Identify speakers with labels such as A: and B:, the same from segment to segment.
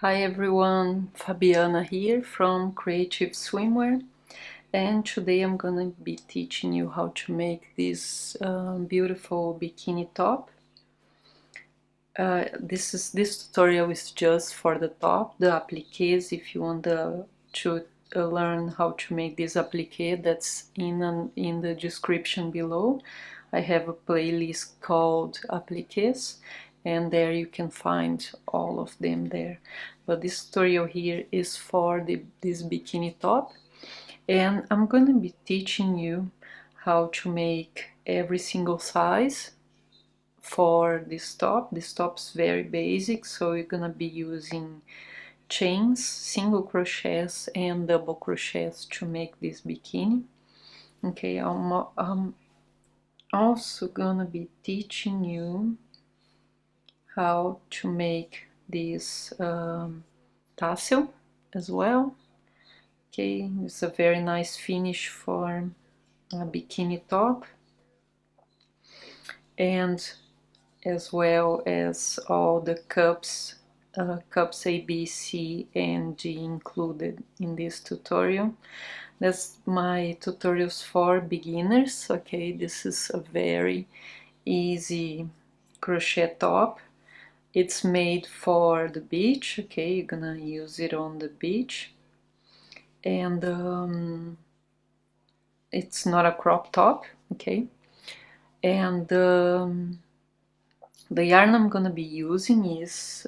A: Hi everyone, Fabiana here from Creative Swimwear, and today I'm gonna be teaching you how to make this beautiful bikini top. This tutorial is just for the top, the appliques. If you want to learn how to make this applique, that's in the description below. I have a playlist called appliques, and there you can find all of them there. But this tutorial here is for this bikini top, and I'm going to be teaching you how to make every single size for this top. This top's very basic, so you're gonna be using chains, single crochets and double crochets to make this bikini. Okay, I'm also gonna be teaching you how to make this tassel as well. Okay, it's a very nice finish for a bikini top, and as well as all the cups A, B, C, and D included in this tutorial. That's my tutorials for beginners. Okay, this is a very easy crochet top. It's made for the beach. Okay, you're gonna use it on the beach, and it's not a crop top. Okay, and the yarn I'm gonna be using is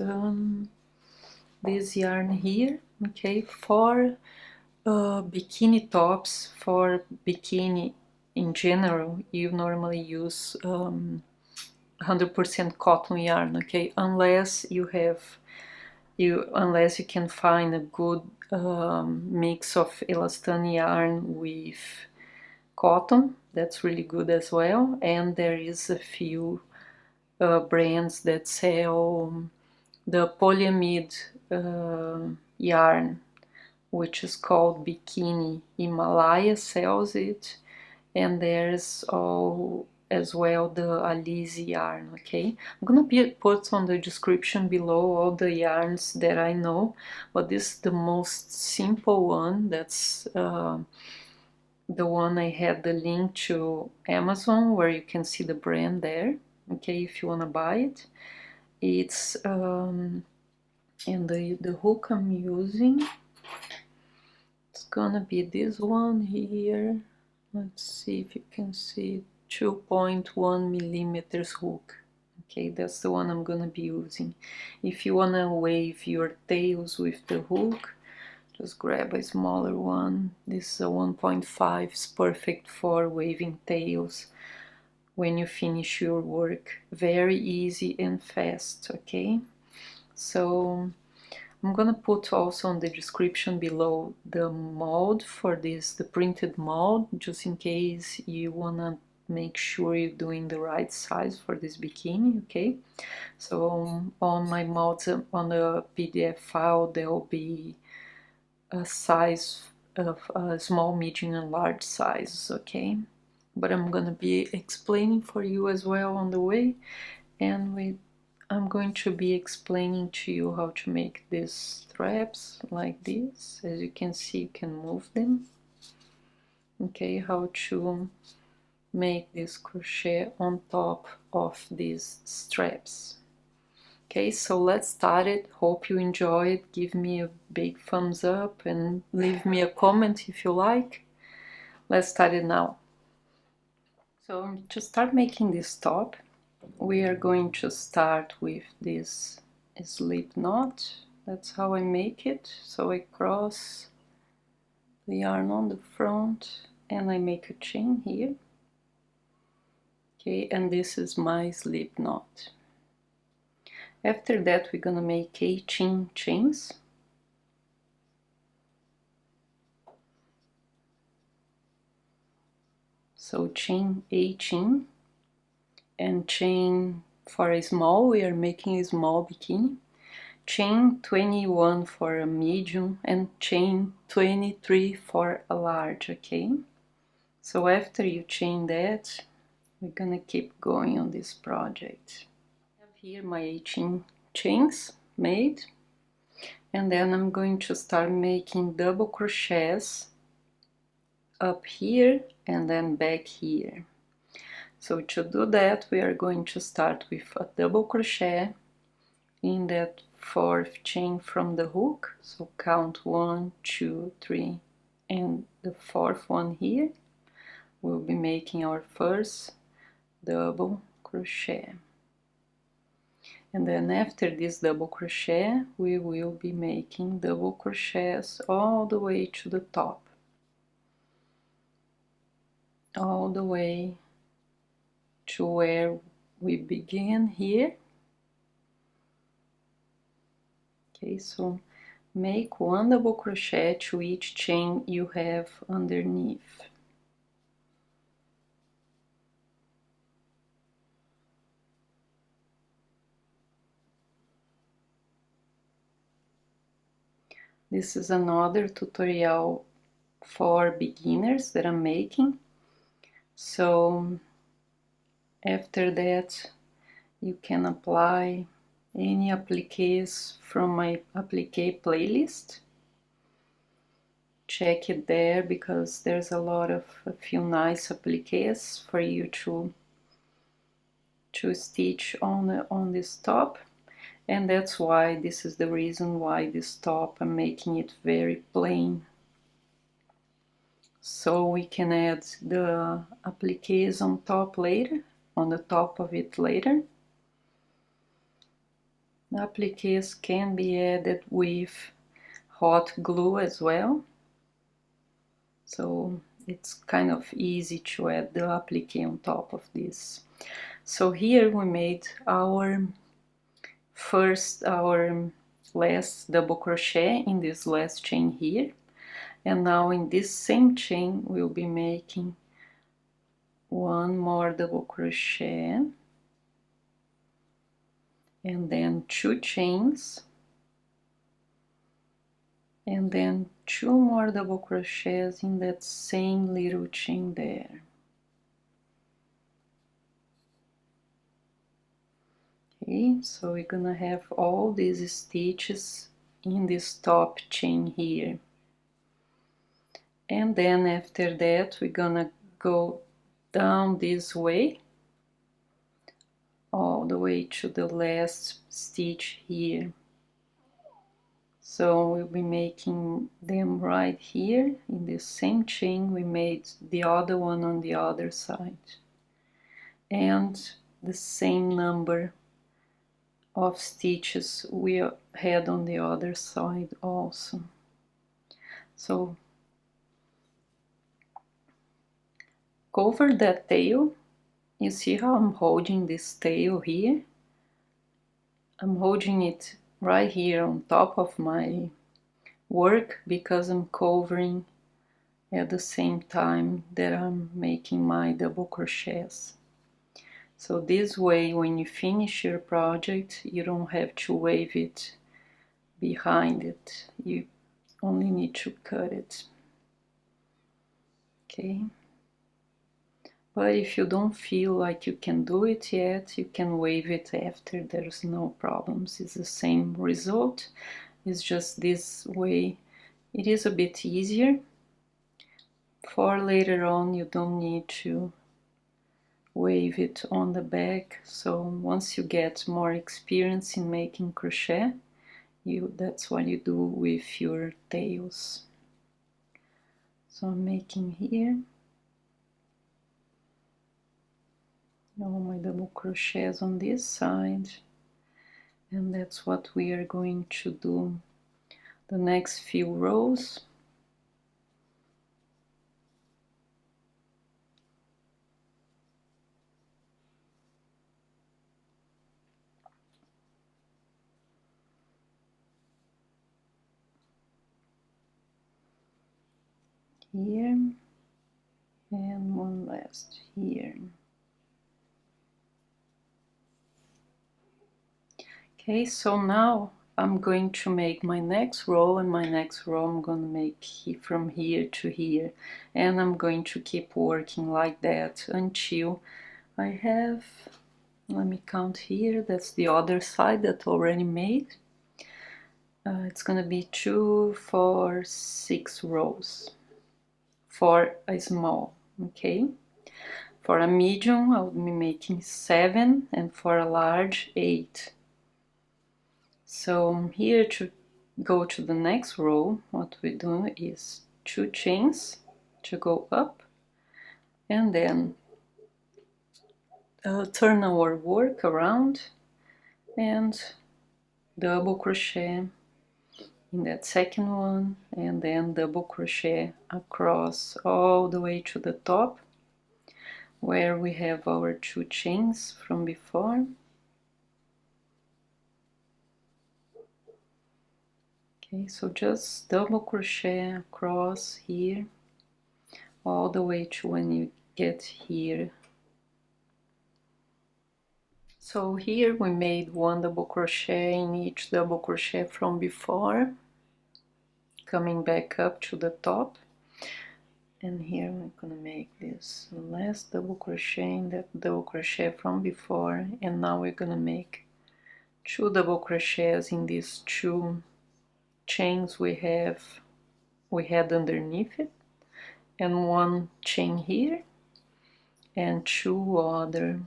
A: this yarn here. Okay, for bikini tops, for bikini in general, you normally use 100% cotton yarn. Okay, unless you can find a good mix of elastane yarn with cotton, that's really good as well. And there is a few brands that sell the polyamide yarn, which is called Bikini. Himalaya sells it, and there's all as well the Alize yarn. Okay, I'm gonna put on the description below all the yarns that I know, but this is the most simple one. That's the one I had the link to Amazon, where you can see the brand there. Okay, if you wanna buy it, it's and the hook I'm using, it's gonna be this one here. Let's see if you can see, 2.1 millimeters hook. Okay, that's the one I'm gonna be using. If you wanna wave your tails with the hook, just grab a smaller one. This is a 1.5, it's perfect for waving tails when you finish your work. Very easy and fast. Okay, so I'm gonna put also on the description below the mold for this, the printed mold, just in case you wanna make sure you're doing the right size for this bikini. Okay, so on my molds, on the PDF file, there will be a size of small, medium, and large sizes. Okay, but I'm gonna be explaining for you as well on the way, and I'm going to be explaining to you how to make these straps like this. As you can see, you can move them. Okay, how to make this crochet on top of these straps. Okay, so let's start it. Hope you enjoy it. Give me a big thumbs up and leave me a comment if you like. Let's start it now. So to start making this top, we are going to start with this slip knot. That's how I make it. So I cross the yarn on the front and I make a chain here. Okay, and this is my slip knot. After that, we're gonna make 18 chains. So chain 18, and chain for a small, we are making a small bikini. Chain 21 for a medium, and chain 23 for a large. Okay, so after you chain that, we're gonna keep going on this project. I have here my 18 chains made, And then I'm going to start making double crochets up here and then back here. So to do that, we are going to start with a double crochet in that fourth chain from the hook. So count 1, 2, 3, and the fourth one here. We'll be making our first double crochet. And then after this double crochet, we will be making double crochets all the way to the top. All the way to where we begin here. Okay, so make one double crochet to each chain you have underneath. This is another tutorial for beginners that I'm making. So after that, you can apply any appliques from my applique playlist. Check it there because there's a few nice appliques for you to stitch on this top. And that's why this is the reason why this top I'm making it very plain, so we can add the appliques on top later, on the top of it later. The appliques can be added with hot glue as well, so it's kind of easy to add the applique on top of this. So here we made our last double crochet in this last chain here, and now in this same chain we'll be making one more double crochet and then 2 chains and then 2 more double crochets in that same little chain there. Okay, so we're gonna have all these stitches in this top chain here. And then after that, we're gonna go down this way, all the way to the last stitch here. So we'll be making them right here in the same chain we made the other one on the other side. And the same number of stitches we had on the other side also. So cover that tail. You see how I'm holding this tail here? I'm holding it right here on top of my work because I'm covering at the same time that I'm making my double crochets. So this way, when you finish your project, you don't have to wave it behind it. You only need to cut it. Okay? But if you don't feel like you can do it yet, you can wave it after. There's no problems. It's the same result. It's just this way. It is a bit easier. For later on, you don't need to wave it on the back. So once you get more experience in making crochet, that's what you do with your tails. So I'm making here all my double crochets on this side, and that's what we are going to do the next few rows. Here and one last here. Okay, so now I'm going to make my next row, and my next row I'm going to make from here to here, and I'm going to keep working like that until I have, let me count here, that's the other side that already made. It's gonna be 2, 4, 6 rows for a small, okay? For a medium, I'll be making 7, and for a large, 8. So here to go to the next row, what we do is 2 chains to go up, and then turn our work around and double crochet in that second one, and then double crochet across all the way to the top where we have our 2 chains from before. Okay, so just double crochet across here all the way to when you get here. So here we made 1 double crochet in each double crochet from before, coming back up to the top. And here we're gonna make this last double crochet in that double crochet from before, and now we're gonna make 2 double crochets in these 2 chains we had underneath it, and 1 chain here and 2 other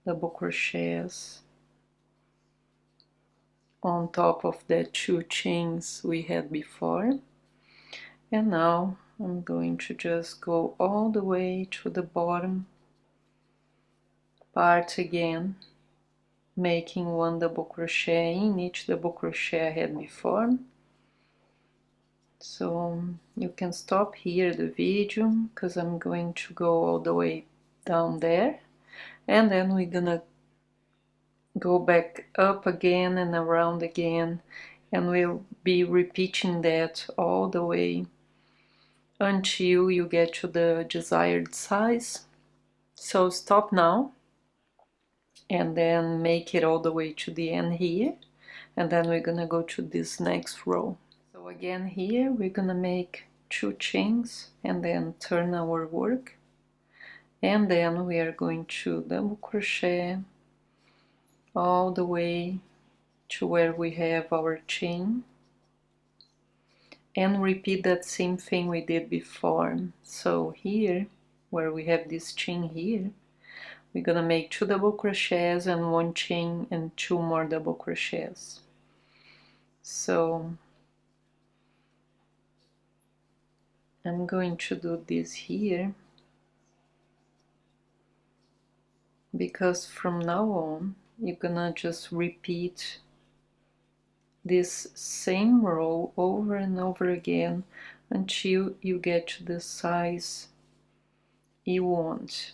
A: double crochets on top of the 2 chains we had before. And now I'm going to just go all the way to the bottom part again, making 1 double crochet in each double crochet I had before. So you can stop here the video because I'm going to go all the way down there, and then we're gonna go back up again and around again, and we'll be repeating that all the way until you get to the desired size. So stop now and then make it all the way to the end here, and then we're gonna go to this next row. So again here we're gonna make 2 chains and then turn our work, and then we are going to double crochet all the way to where we have our chain, and repeat that same thing we did before. So here where we have this chain here, we're gonna make 2 double crochets and 1 chain and 2 more double crochets. So I'm going to do this here because from now on you're gonna just repeat this same row over and over again until you get to the size you want.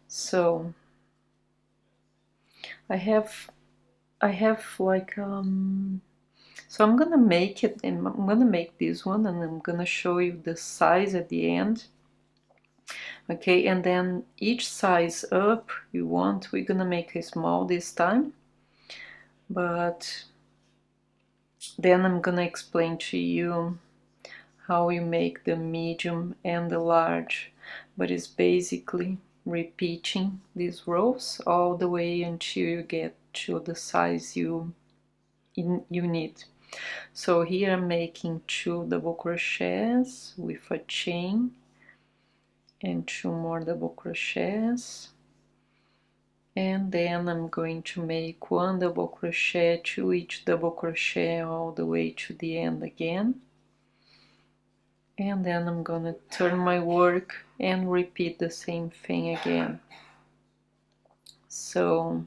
A: So I have like so I'm gonna make it, and I'm gonna make this one, and I'm gonna show you the size at the end. Okay, and then each size up you want, we're gonna make a small this time, but then I'm gonna explain to you how you make the medium and the large, but it's basically repeating these rows all the way until you get to the size you need. So here I'm making 2 double crochets with a chain and 2 more double crochets, and then I'm going to make 1 double crochet to each double crochet all the way to the end again, and then I'm gonna turn my work and repeat the same thing again. So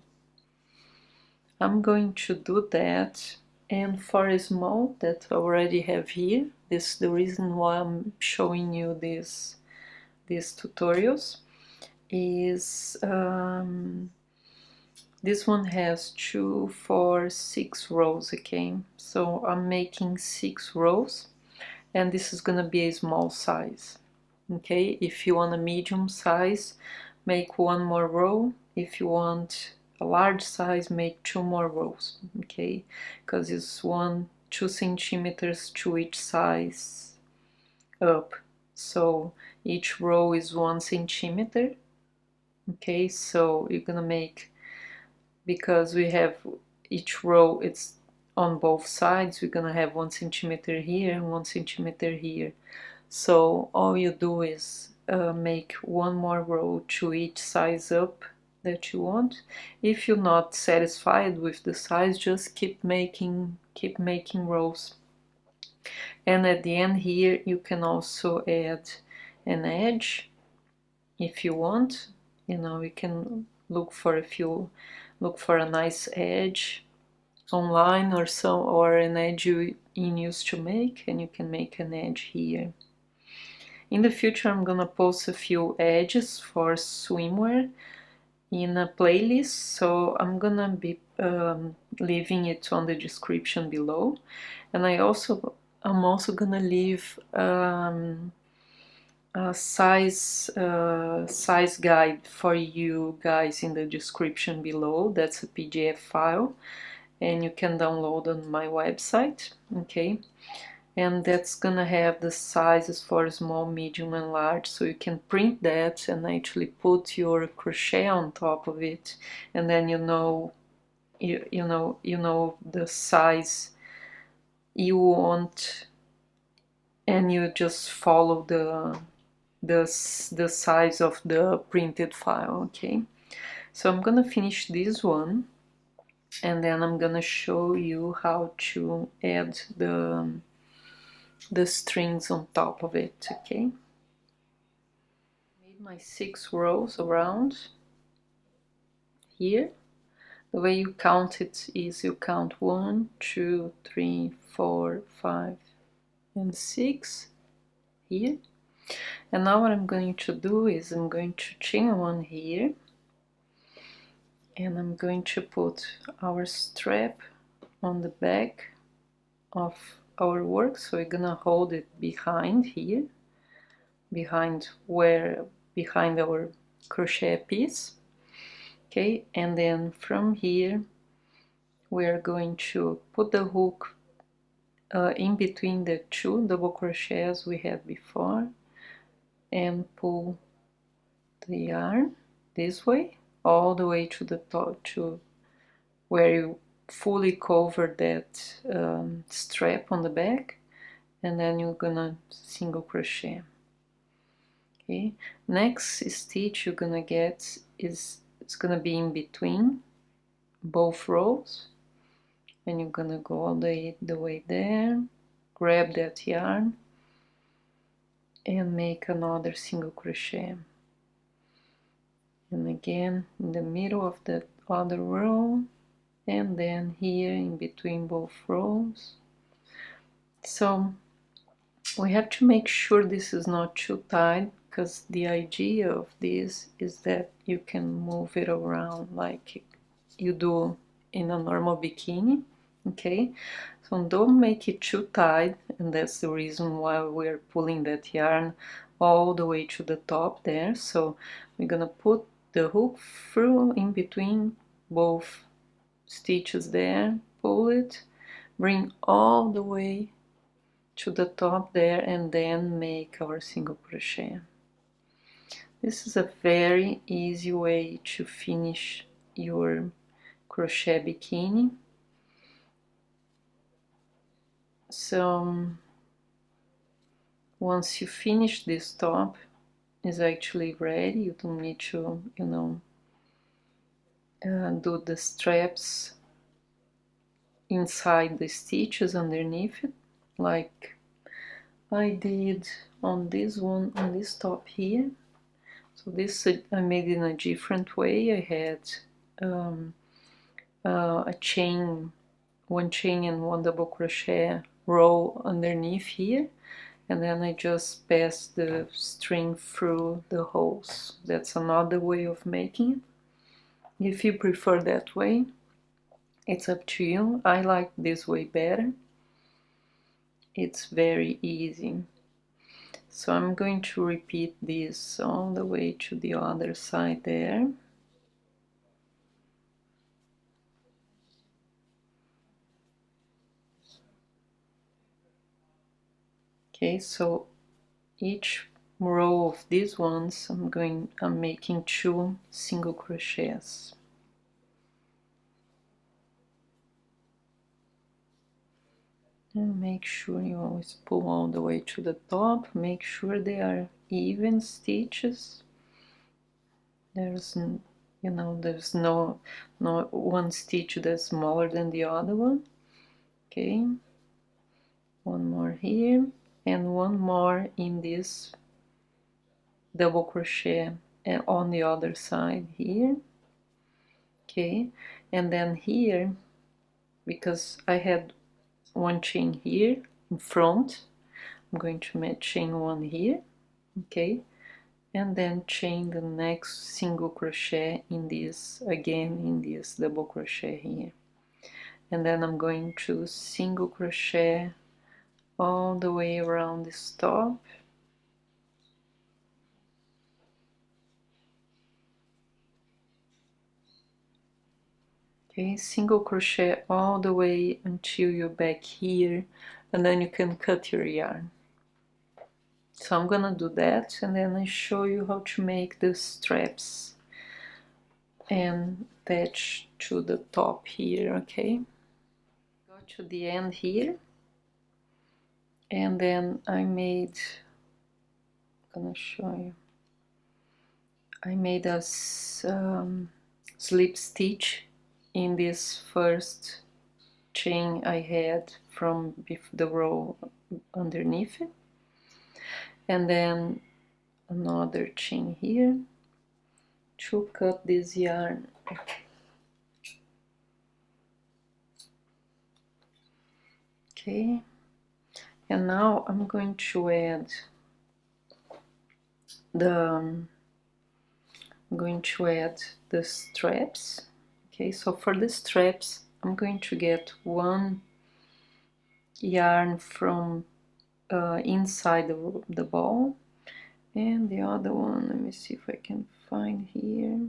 A: I'm going to do that, and for a small that I already have here, this is the reason why I'm showing you these tutorials, is this one has 2, 4, 6 rows, okay? So I'm making 6 rows, and this is gonna be a small size, okay? If you want a medium size, make 1 more row. If you want a large size, make 2 more rows, okay? Because it's 2 centimeters to each size up, so each row is 1 centimeter, okay? So you're gonna make, because we have each row, it's on both sides. We're gonna have 1 centimeter here and 1 centimeter here. So all you do is make one more row to each size up that you want. If you're not satisfied with the size, just keep making rows. And at the end here you can also add an edge if you want. You know, you can look for a nice edge online or an edge you used to make, and you can make an edge here. In the future I'm gonna post a few edges for swimwear in a playlist, so I'm gonna be leaving it on the description below. And I'm also gonna leave a size guide for you guys in the description below. That's a PDF file, and you can download on my website, okay? And that's gonna have the sizes for small, medium, and large, so you can print that and actually put your crochet on top of it, and then you know the size you want, and you just follow the size of the printed file, okay? So I'm gonna finish this one, and then I'm gonna show you how to add the strings on top of it, okay? Made my 6 rows around here. The way you count it is you count 1, 2, 3, 4, 5, and 6 here. And now what I'm going to do is I'm going to chain 1 here, and I'm going to put our strap on the back of our work, so we're gonna hold it behind here, behind our crochet piece, okay? And then from here we're going to put the hook in between the 2 double crochets we had before, and pull the yarn this way all the way to the top, to where you fully cover that strap on the back, and then you're gonna single crochet, okay? Next stitch you're gonna get is, it's gonna be in between both rows, and you're gonna go all the way there, grab that yarn, and make another single crochet, and again in the middle of the other row, and then here in between both rows. So we have to make sure this is not too tight, because the idea of this is that you can move it around like you do in a normal bikini, okay? So don't make it too tight, and that's the reason why we're pulling that yarn all the way to the top there. So we're gonna put the hook through in between both stitches there, pull it, bring all the way to the top there, and then make our single crochet. This is a very easy way to finish your crochet bikini. So once you finish this top, is actually ready. You don't need to, do the straps inside the stitches underneath it, like I did on this one, on this top here. So this I made in a different way. I had a chain, 1 chain and 1 double crochet row underneath here, and then I just passed the string through the holes. That's another way of making it. If you prefer that way, it's up to you. I like this way better. It's very easy. So I'm going to repeat this all the way to the other side there. Okay, so each row of these ones I'm making 2 single crochets. And make sure you always pull all the way to the top. Make sure they are even stitches. There's, you know, there's no one stitch that's smaller than the other one. Okay, one more here and one more in this double crochet and on the other side here. Okay, and then here, because I had one chain here in front, I'm going to chain one here. Okay, and then chain the next single crochet in this, again in this double crochet here, and then I'm going to single crochet all the way around this top. Okay, single crochet all the way until you're back here, and then you can cut your yarn. So I'm gonna do that, and then I show you how to make the straps and attach to the top here. Okay, go to the end here, and then I made, I'm gonna show you, I made a slip stitch in this first chain I had from the row underneath it, and then another chain here to cut this yarn. Okay, and now I'm going to add the straps. Okay, so for the straps I'm going to get one yarn from inside the ball, and the other one, let me see if I can find here,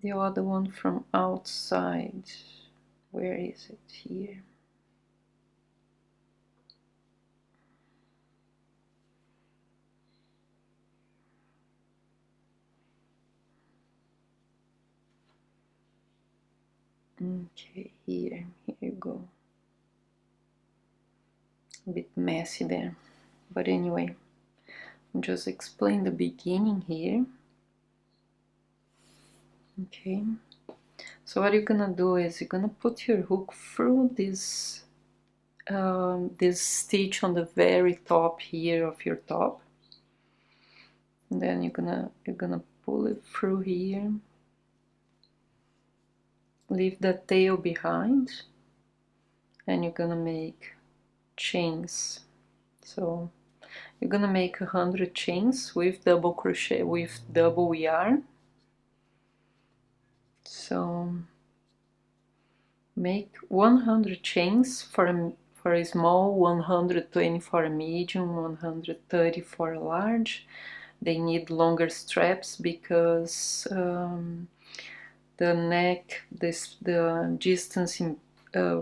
A: the other one from outside. Where is it? Here. Okay, here you go. A bit messy there, but anyway, just explain the beginning here. Okay, so what you're gonna do is you're gonna put your hook through this this stitch on the very top here of your top, and then you're gonna pull it through here, leave the tail behind, and you're gonna make chains. So you're gonna make 100 chains with double crochet, with double yarn. So make 100 chains for a small, 120 for a medium, 130 for a large. They need longer straps because the neck, the distance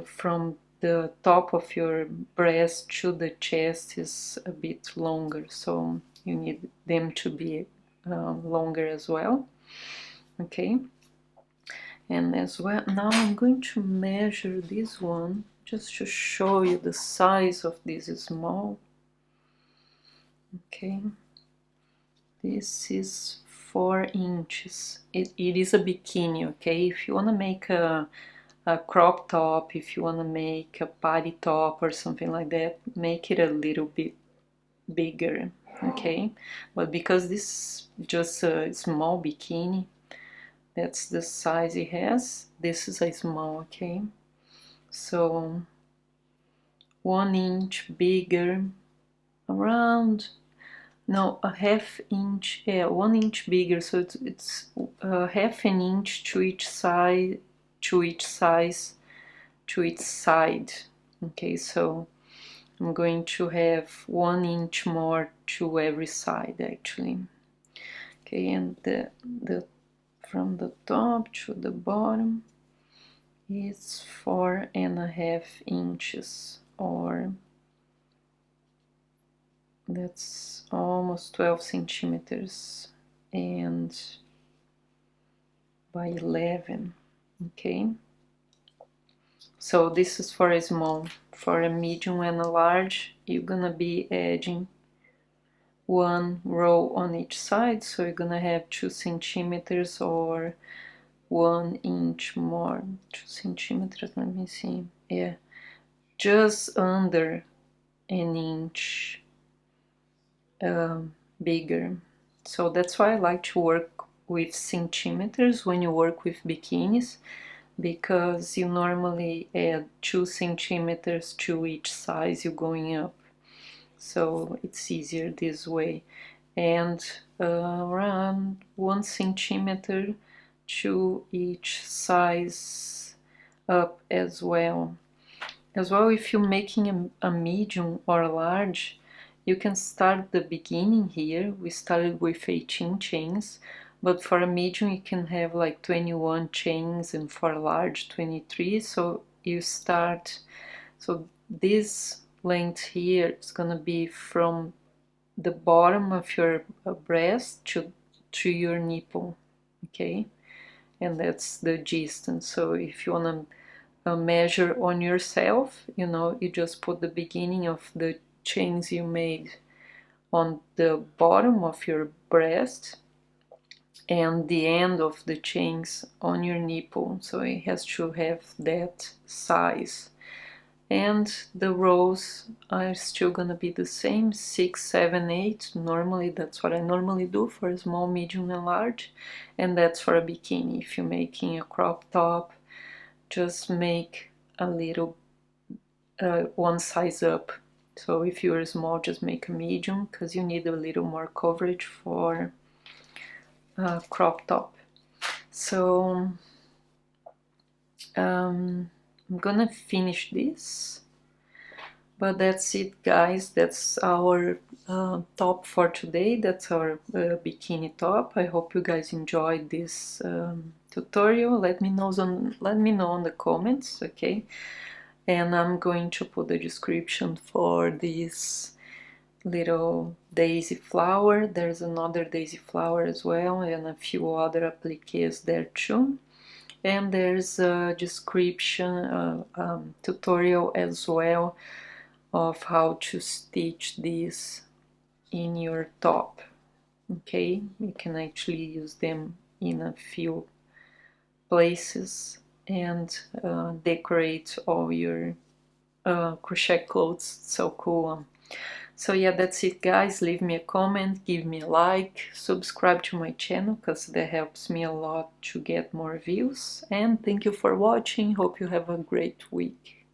A: from the top of your breast to the chest is a bit longer, so you need them to be longer as well. Okay, and as well, now I'm going to measure this one just to show you the size of this small. Okay, this is 4 inches. It is a bikini. Okay, if you want to make a crop top, if you want to make a party top or something like that, make it a little bit bigger. Okay, but because this is just a small bikini, that's the size it has. This is a small. Okay, so 1 inch bigger, around, no, a half inch, yeah, 1 inch bigger, so it's half an inch to each side, to each size, to each side. Okay, so I'm going to have 1 inch more to every side actually. Okay, and the from the top to the bottom is 4.5 inches, or that's almost 12 centimeters and by 11. Okay, So this is for a small. For a medium and a large, you're gonna be adding one row on each side, so you're gonna have 2 centimeters or 1 inch more. 2 centimeters, let me see. Yeah, just under an inch bigger. So that's why I like to work with centimeters when you work with bikinis, because you normally add 2 centimeters to each size you're going up. So it's easier this way. And around 1 centimeter to each size up as well. As well, if you're making a medium or large, you can start the beginning here. We started with 18 chains, but for a medium you can have like 21 chains, and for a large 23. So you start, so this length here is gonna be from the bottom of your breast to your nipple, okay? And that's the distance. So if you wanna measure on yourself, you know, you just put the beginning of the chains you made on the bottom of your breast and the end of the chains on your nipple, so it has to have that size. And the rows are still gonna be the same, 6, 7, 8. Normally that's what I normally do for a small, medium and large, and that's for a bikini. If you're making a crop top, just make a little one size up. So if you're small, just make a medium, because you need a little more coverage for a crop top. So I'm gonna finish this, but that's it, guys. That's our top for today. That's our bikini top. I hope you guys enjoyed this tutorial. Let me know in the comments, okay? And I'm going to put the description for this little daisy flower. There's another daisy flower as well, and a few other appliques there too. And there's a description tutorial as well of how to stitch this in your top, okay? You can actually use them in a few places and decorate all your crochet clothes. So cool. So yeah, that's it, guys. Leave me a comment, give me a like, subscribe to my channel, because that helps me a lot to get more views. And thank you for watching. Hope you have a great week.